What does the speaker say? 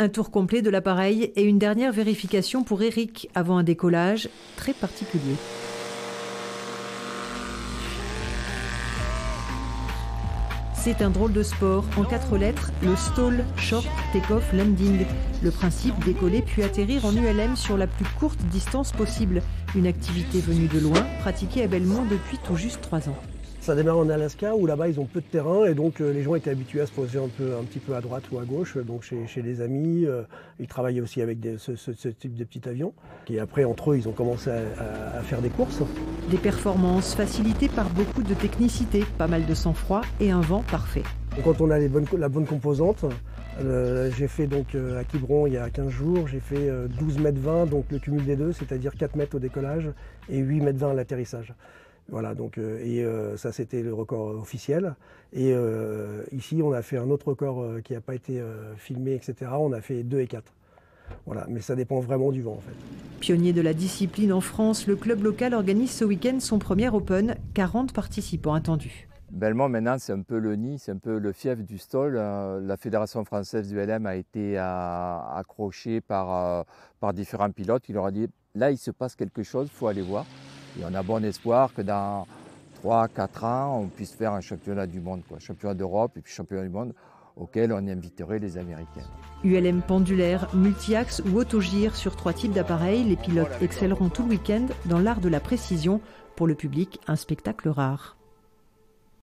Un tour complet de l'appareil et une dernière vérification pour Eric avant un décollage très particulier. C'est un drôle de sport, en 4 lettres, le stall, short, take-off, landing. Le principe, décoller puis atterrir en ULM sur la plus courte distance possible. Une activité venue de loin, pratiquée à Belmont depuis tout juste 3 ans. Ça démarre en Alaska où là-bas ils ont peu de terrain et donc les gens étaient habitués à se poser un petit peu à droite ou à gauche, donc chez des amis. Ils travaillaient aussi avec ce type de petit avion. Et après entre eux ils ont commencé à faire des courses. Des performances facilitées par beaucoup de technicité, pas mal de sang-froid et un vent parfait. Et quand on a la bonne composante, j'ai fait donc à Quiberon il y a 15 jours, j'ai fait 12,20 m, donc le cumul des deux, c'est-à-dire 4 mètres au décollage et 8,20 m à l'atterrissage. Voilà, donc, ça c'était le record officiel. Et ici on a fait un autre record qui n'a pas été filmé, etc. On a fait 2 et 4. Voilà, mais ça dépend vraiment du vent en fait. Pionnier de la discipline en France, le club local organise ce week-end son premier Open, 40 participants attendus. Belmont maintenant c'est un peu le nid, c'est un peu le fief du stall. La Fédération française du LM a été accrochée par différents pilotes. Il leur a dit là il se passe quelque chose, il faut aller voir. Et on a bon espoir que dans 3-4 ans, on puisse faire un championnat du monde, championnat d'Europe et puis championnat du monde auquel on inviterait les Américains. ULM pendulaire, multi-axe ou autogire sur 3 types d'appareils, les pilotes excelleront tout le week-end dans l'art de la précision. Pour le public, un spectacle rare.